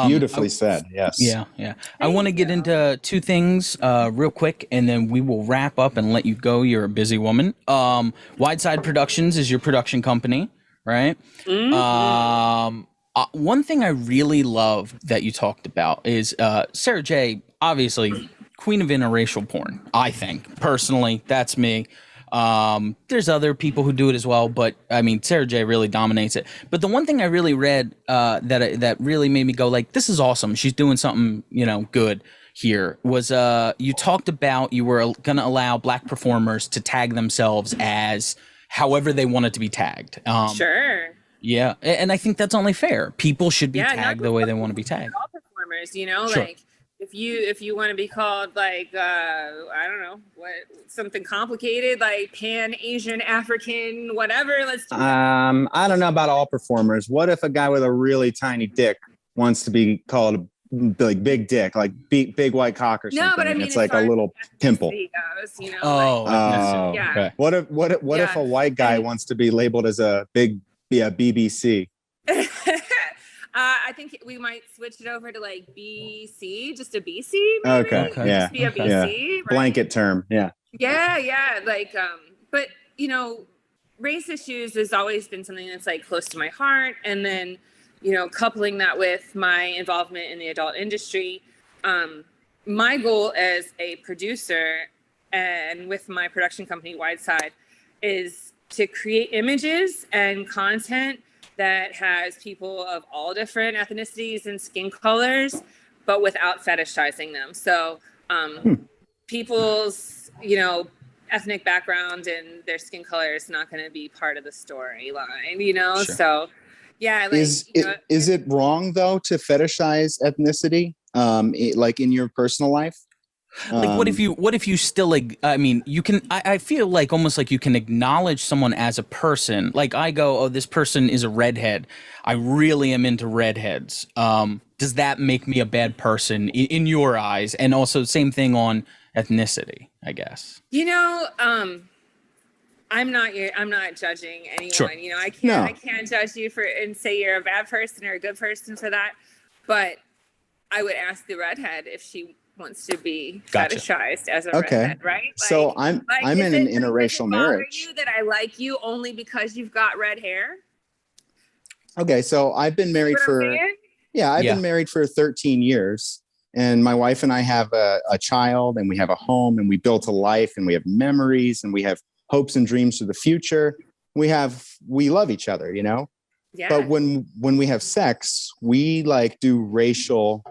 [SPEAKER 4] Beautifully said. Yes.
[SPEAKER 2] Yeah. I want to get into two things real quick, and then we will wrap up and let you go. You're a busy woman. Wideside Productions is your production company, right? One thing I really love that you talked about is Sarah J, obviously queen of interracial porn. I think personally, that's me. There's other people who do it as well, but I mean, Sarah J really dominates it. But the one thing I really read that really made me go like, this is awesome. She's doing something, good here was you talked about you were going to allow Black performers to tag themselves as however they wanted to be tagged.
[SPEAKER 3] Sure.
[SPEAKER 2] Yeah, and I think that's only fair. People should be tagged the way they want to be tagged.
[SPEAKER 3] All performers, like if you want to be called like I don't know what something complicated like Pan Asian African whatever, let's do that.
[SPEAKER 4] I don't know about all performers. What if a guy with a really tiny dick wants to be called like big dick, like big white cock or something?
[SPEAKER 3] No, but I mean
[SPEAKER 4] it's like a little pimple.
[SPEAKER 3] Goes,
[SPEAKER 2] yeah.
[SPEAKER 4] Okay. What if a white guy wants to be labeled as a big BBC?
[SPEAKER 3] I think we might switch it over to like BC, just a BC. Maybe?
[SPEAKER 4] Okay. Yeah.
[SPEAKER 3] Just be a BC.
[SPEAKER 4] Yeah.
[SPEAKER 3] Right?
[SPEAKER 4] Blanket term. Yeah.
[SPEAKER 3] Yeah. Like, but race issues has always been something that's like close to my heart. And then, coupling that with my involvement in the adult industry, my goal as a producer and with my production company, Wideside, is to create images and content that has people of all different ethnicities and skin colors, but without fetishizing them. So people's, ethnic background and their skin color is not going to be part of the storyline, Sure. So yeah. Like,
[SPEAKER 4] is it wrong though to fetishize ethnicity, like in your personal life?
[SPEAKER 2] Like, what if you still, like, I mean, you can, I feel like almost like you can acknowledge someone as a person. Like I go, oh, this person is a redhead. I really am into redheads. Does that make me a bad person in your eyes? And also same thing on ethnicity, I guess.
[SPEAKER 3] You know, I'm not judging anyone.
[SPEAKER 2] Sure.
[SPEAKER 3] You know,
[SPEAKER 4] No.
[SPEAKER 3] I can't judge you for and say you're a bad person or a good person for that. But I would ask the redhead if she wants to be
[SPEAKER 2] Gotcha.
[SPEAKER 3] fetishized as a
[SPEAKER 4] Okay.
[SPEAKER 3] redhead, right?
[SPEAKER 4] So I'm in an interracial marriage.
[SPEAKER 3] Does it bother you that I like you only because you've got red hair?
[SPEAKER 4] Okay, so I've been married
[SPEAKER 3] What I'm
[SPEAKER 4] for
[SPEAKER 3] saying?
[SPEAKER 4] I've
[SPEAKER 2] Yeah.
[SPEAKER 4] been married for 13 years, and my wife and I have a child, and we have a home, and we built a life, and we have memories, and we have hopes and dreams for the future. We love each other, you know.
[SPEAKER 3] Yeah.
[SPEAKER 4] But when we have sex, we like do racial,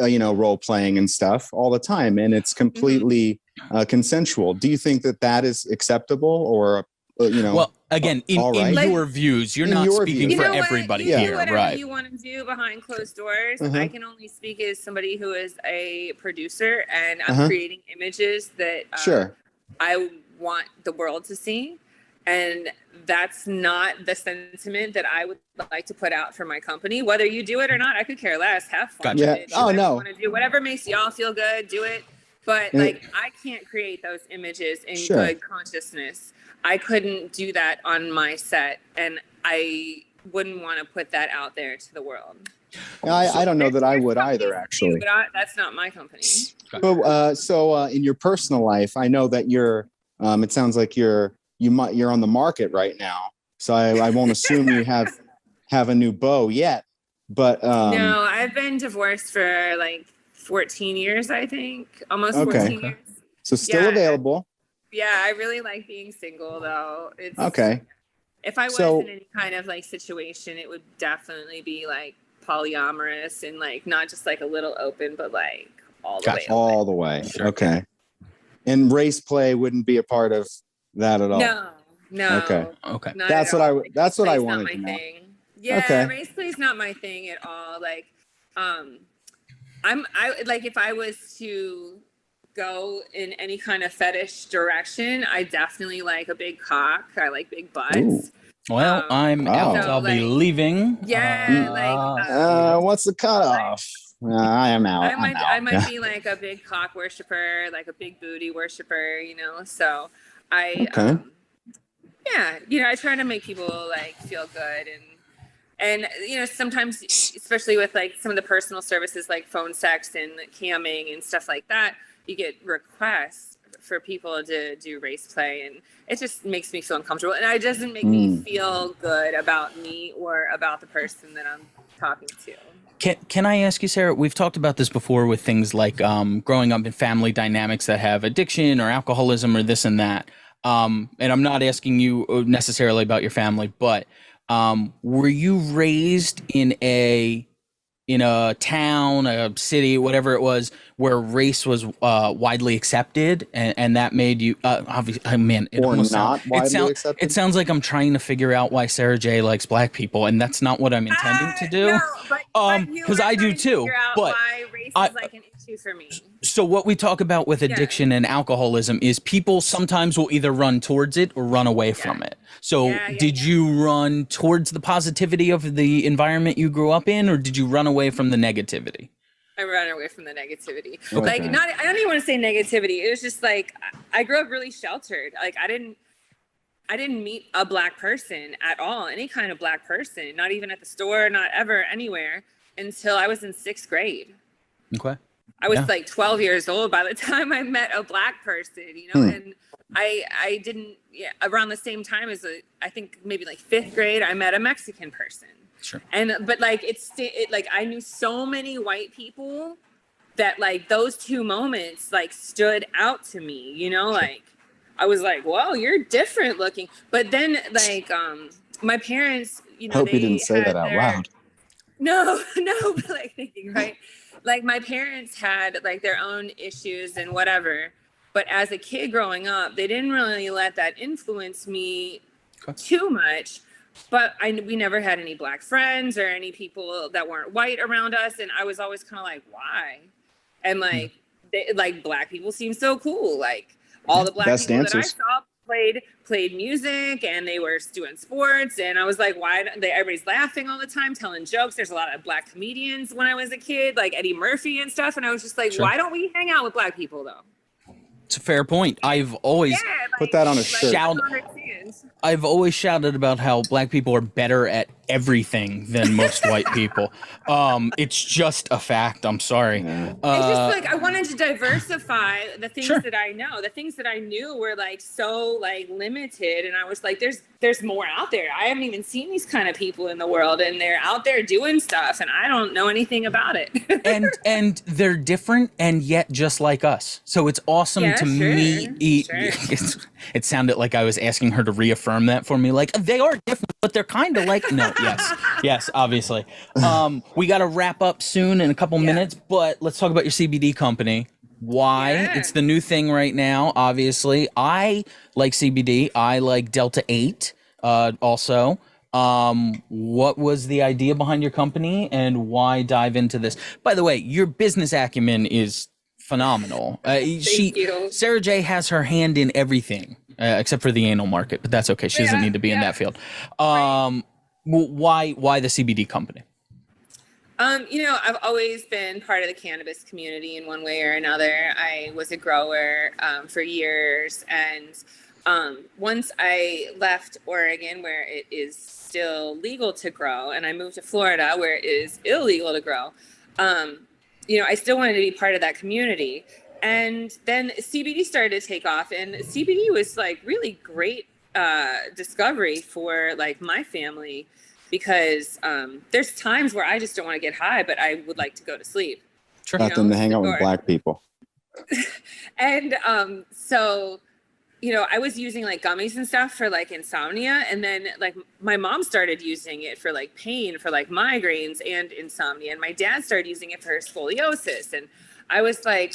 [SPEAKER 4] role playing and stuff all the time, and it's completely consensual. Do you think that is acceptable, or
[SPEAKER 2] Well, again, in
[SPEAKER 4] right?
[SPEAKER 2] your views, you're
[SPEAKER 4] In
[SPEAKER 2] not
[SPEAKER 4] your
[SPEAKER 2] speaking
[SPEAKER 4] views.
[SPEAKER 2] for
[SPEAKER 3] You know what?
[SPEAKER 2] everybody
[SPEAKER 3] You
[SPEAKER 2] here,
[SPEAKER 3] do whatever
[SPEAKER 2] right?
[SPEAKER 3] you want to do behind closed doors.
[SPEAKER 4] Uh-huh.
[SPEAKER 3] I can only speak as somebody who is a producer, and I'm
[SPEAKER 4] Uh-huh.
[SPEAKER 3] creating images that
[SPEAKER 4] Sure.
[SPEAKER 3] I want the world to see. And that's not the sentiment that I would like to put out for my company. Whether you do it or not, I could care less. Have fun
[SPEAKER 2] Gotcha.
[SPEAKER 3] with it. Do
[SPEAKER 4] Oh,
[SPEAKER 3] whatever
[SPEAKER 4] no.
[SPEAKER 3] you want to do. Whatever makes y'all feel good, do it. But
[SPEAKER 4] And
[SPEAKER 3] like, I can't create those images in
[SPEAKER 4] Sure.
[SPEAKER 3] good consciousness. I couldn't do that on my set, and I wouldn't want to put that out there to the world.
[SPEAKER 4] I don't know that I
[SPEAKER 3] There's
[SPEAKER 4] would
[SPEAKER 3] companies
[SPEAKER 4] either,
[SPEAKER 3] that do,
[SPEAKER 4] actually.
[SPEAKER 3] but that's not my company.
[SPEAKER 4] But so in your personal life, I know that you're. It sounds like you're on the market right now. So I won't assume you have a new beau yet. But
[SPEAKER 3] No, I've been divorced for like 14 years, I think. Almost
[SPEAKER 4] Okay.
[SPEAKER 3] 14 years.
[SPEAKER 4] so still
[SPEAKER 3] Yeah.
[SPEAKER 4] available.
[SPEAKER 3] Yeah, I really like being single though. It's
[SPEAKER 4] Okay.
[SPEAKER 3] If I was
[SPEAKER 4] So-
[SPEAKER 3] in any kind of like situation, it would definitely be like polyamorous and like not just like a little open, but like all the way.
[SPEAKER 2] Gotcha.
[SPEAKER 3] open.
[SPEAKER 4] All the way.
[SPEAKER 2] Sure.
[SPEAKER 4] Okay. And race play wouldn't be a part of that at all.
[SPEAKER 3] No.
[SPEAKER 4] Okay.
[SPEAKER 2] Okay.
[SPEAKER 3] Not
[SPEAKER 4] That's
[SPEAKER 3] at
[SPEAKER 4] what
[SPEAKER 3] all.
[SPEAKER 4] I that's what I
[SPEAKER 3] Race play's
[SPEAKER 4] wanted
[SPEAKER 3] not
[SPEAKER 4] to
[SPEAKER 3] my
[SPEAKER 4] know.
[SPEAKER 3] thing. Yeah,
[SPEAKER 4] Okay.
[SPEAKER 3] race play's not my thing at all. Like, I like if I was to go in any kind of fetish direction, I definitely like a big cock. I like big butts.
[SPEAKER 4] Ooh.
[SPEAKER 2] Well, I'm out.
[SPEAKER 3] So,
[SPEAKER 2] I'll be
[SPEAKER 3] like,
[SPEAKER 2] leaving.
[SPEAKER 3] yeah,
[SPEAKER 4] What's the cutoff? I am out.
[SPEAKER 3] I might be like a big cock worshiper, like a big booty worshiper, you know. So I,
[SPEAKER 4] Okay.
[SPEAKER 3] yeah, you know, I try to make people like feel good and you know, sometimes, especially with like some of the personal services like phone sex and camming and stuff like that, you get requests for people to do race play, and it just makes me feel uncomfortable, and it doesn't make me feel good about me or about the person that I'm talking to.
[SPEAKER 2] Can I ask you, Sarah? We've talked about this before with things like growing up in family dynamics that have addiction or alcoholism or this and that. And I'm not asking you necessarily about your family, but were you raised in a town, a city, whatever it was, where race was widely accepted, and that made you obviously, man, it
[SPEAKER 4] Or
[SPEAKER 2] almost
[SPEAKER 4] not widely accepted?
[SPEAKER 2] It sounds like I'm trying to figure out why Sarah J likes black people, and that's not what I'm intending to do.
[SPEAKER 3] No, but you
[SPEAKER 2] 'cause
[SPEAKER 3] are
[SPEAKER 2] I do
[SPEAKER 3] trying to
[SPEAKER 2] too,
[SPEAKER 3] figure out
[SPEAKER 2] but
[SPEAKER 3] why race
[SPEAKER 2] I-
[SPEAKER 3] is like an issue for me.
[SPEAKER 2] So what we talk about with addiction and alcoholism is people sometimes will either run towards it or run away from it. So did you run towards the positivity of the environment you grew up in, or did you run away from the negativity?
[SPEAKER 3] I ran away from the negativity.
[SPEAKER 4] Okay.
[SPEAKER 3] Like, I don't even want to say negativity. It was just like I grew up really sheltered. Like I didn't meet a black person at all, any kind of black person, not even at the store, not ever anywhere, until I was in 6th grade.
[SPEAKER 2] Okay.
[SPEAKER 3] I was like 12 years old by the time I met a black person, you know, and I didn't, around the same time as I think maybe like 5th grade, I met a Mexican person.
[SPEAKER 2] Sure.
[SPEAKER 3] But like, like I knew so many white people that like those two moments like stood out to me, you know, like I was like, whoa, you're different looking. But then like, my parents, you know,
[SPEAKER 4] Hope you didn't say that out loud.
[SPEAKER 3] No, but like thinking, right? Like my parents had like their own issues and whatever, but as a kid growing up, they didn't really let that influence me too much. But we never had any black friends or any people that weren't white around us, and I was always kind of like, why? And like like black people seem so cool. Like all the black
[SPEAKER 4] Best
[SPEAKER 3] people
[SPEAKER 4] dancers.
[SPEAKER 3] that I saw played music, and they were doing sports, and I was like, why everybody's laughing all the time, telling jokes. There's a lot of black comedians when I was a kid, like Eddie Murphy and stuff, and I was just like,
[SPEAKER 2] Sure.
[SPEAKER 3] why don't we hang out with black people though?
[SPEAKER 2] It's a fair point. I've always
[SPEAKER 4] Put that on a shirt.
[SPEAKER 3] I don't understand.
[SPEAKER 2] I've always shouted about how black people are better at everything than most white people. It's just a fact. I'm sorry.
[SPEAKER 4] Yeah.
[SPEAKER 3] It's just like I wanted to diversify the things
[SPEAKER 2] Sure.
[SPEAKER 3] that I know. The things that I knew were like so like limited, and I was like, there's more out there. I haven't even seen these kind of people in the world, and they're out there doing stuff, and I don't know anything about it.
[SPEAKER 2] and they're different and yet just like us. So it's awesome
[SPEAKER 3] Yeah,
[SPEAKER 2] to
[SPEAKER 3] sure,
[SPEAKER 2] meet.
[SPEAKER 3] sure.
[SPEAKER 2] It sounded like I was asking her to reaffirm that for me. Like they are different, but they're kind of like no. Yes, obviously. We got to wrap up soon in a couple minutes, but let's talk about your CBD company. Why?
[SPEAKER 3] Yeah.
[SPEAKER 2] It's the new thing right now. Obviously, I like CBD. I like Delta 8. Also. What was the idea behind your company, and why dive into this? By the way, your business acumen is phenomenal.
[SPEAKER 3] Thank you.
[SPEAKER 2] Sarah J has her hand in everything except for the anal market, but that's okay. She doesn't need to be in that field. Why the CBD company?
[SPEAKER 3] I've always been part of the cannabis community in one way or another. I was a grower for years, and once I left Oregon, where it is still legal to grow, and I moved to Florida, where it is illegal to grow, I still wanted to be part of that community. And then CBD started to take off, and CBD was like really great discovery for like my family, because there's times where I just don't want to get high, but I would like to go to sleep.
[SPEAKER 2] Sure.
[SPEAKER 4] Nothing to hang out with black people.
[SPEAKER 3] And so I was using like gummies and stuff for like insomnia, and then like my mom started using it for like pain, for like migraines and insomnia, and my dad started using it for her scoliosis, and I was like,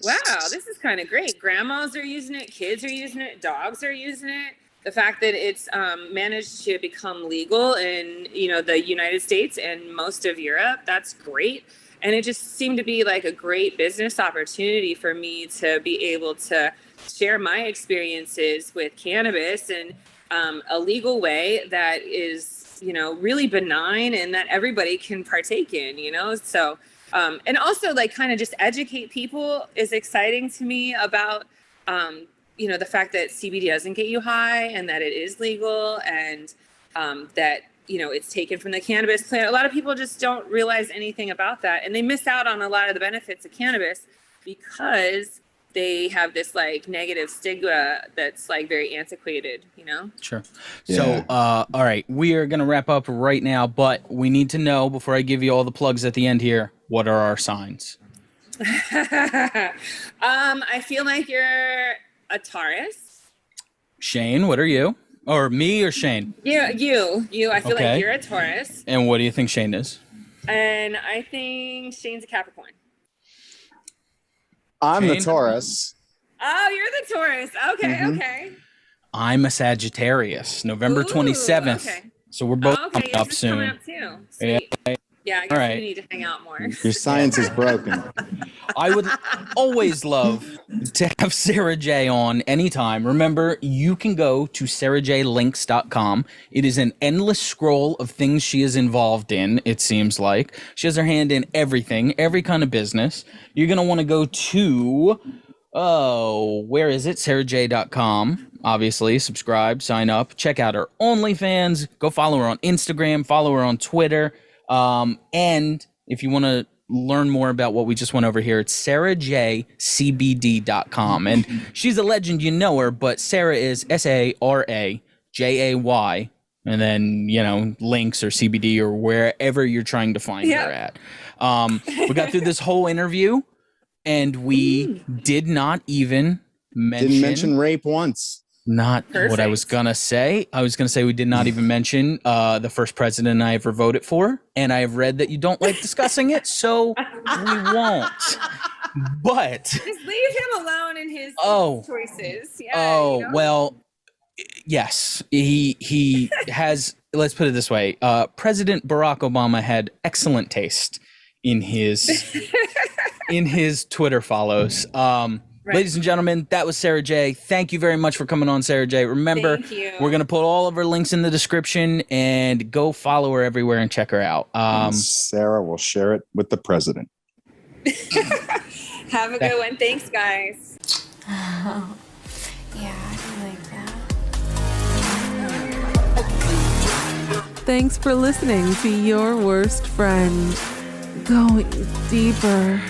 [SPEAKER 3] wow, this is kind of great. Grandmas are using it, kids are using it, dogs are using it. The fact that it's managed to become legal in the United States and most of Europe, that's great. And it just seemed to be like a great business opportunity for me to be able to share my experiences with cannabis in a legal way that is, really benign and that everybody can partake in, So, and also like kind of just educate people is exciting to me about, the fact that CBD doesn't get you high, and that it is legal, and that it's taken from the cannabis plant. A lot of people just don't realize anything about that, and they miss out on a lot of the benefits of cannabis because they have this like negative stigma that's like very antiquated,
[SPEAKER 2] Sure.
[SPEAKER 4] Yeah.
[SPEAKER 2] So, all right, we are going to wrap up right now, but we need to know, before I give you all the plugs at the end here, what are our signs?
[SPEAKER 3] I feel like you're a Taurus.
[SPEAKER 2] Shane, what are you? Or me or Shane?
[SPEAKER 3] You. I feel
[SPEAKER 2] Okay.
[SPEAKER 3] like you're a Taurus.
[SPEAKER 2] And what do you think Shane is?
[SPEAKER 3] And I think Shane's a Capricorn.
[SPEAKER 4] I'm the
[SPEAKER 2] Shane?
[SPEAKER 4] Taurus.
[SPEAKER 3] Oh, you're the Taurus. Okay, okay.
[SPEAKER 2] I'm a Sagittarius, November
[SPEAKER 3] Ooh,
[SPEAKER 2] 27th.
[SPEAKER 3] okay.
[SPEAKER 2] So we're both
[SPEAKER 3] Oh, okay,
[SPEAKER 2] coming
[SPEAKER 3] yours
[SPEAKER 2] up
[SPEAKER 3] is
[SPEAKER 2] soon.
[SPEAKER 3] coming up too. Sweet. Yeah, I guess
[SPEAKER 2] right.
[SPEAKER 3] we need to hang out more.
[SPEAKER 4] Your science is broken.
[SPEAKER 2] I would always love to have Sarah J on anytime. Remember, you can go to sarahjlinks.com. It is an endless scroll of things she is involved in, it seems like. She has her hand in everything, every kind of business. You're going to want to go to, where is it? sarahj.com. Obviously, subscribe, sign up, check out her OnlyFans, go follow her on Instagram, follow her on Twitter. And if you want to learn more about what we just went over here, it's sarahjcbd.com. And she's a legend, you know her, but Sarah is Sarajay, and then, links or CBD or wherever you're trying to find her at. We got through this whole interview, and we did not even
[SPEAKER 4] Didn't mention rape once.
[SPEAKER 2] Not
[SPEAKER 3] Perfect.
[SPEAKER 2] what I was going to say. I was going to say we did not even mention the first president I ever voted for. And I have read that you don't like discussing it, so we won't. But
[SPEAKER 3] Just leave him alone in his choices. Yeah,
[SPEAKER 2] well, yes. He has, let's put it this way. President Barack Obama had excellent taste in his in his Twitter follows. Ladies and gentlemen, that was Sarah J. Thank you very much for coming on, Sarah J. Remember,
[SPEAKER 3] Thank you.
[SPEAKER 2] we're going to put all of her links in the description, and go follow her everywhere and check her out.
[SPEAKER 4] Sarah will share it with the president.
[SPEAKER 3] Have a good one. Thanks, guys.
[SPEAKER 5] Oh, yeah, I like that.
[SPEAKER 1] Thanks for listening to Your Worst Friend. Going deeper.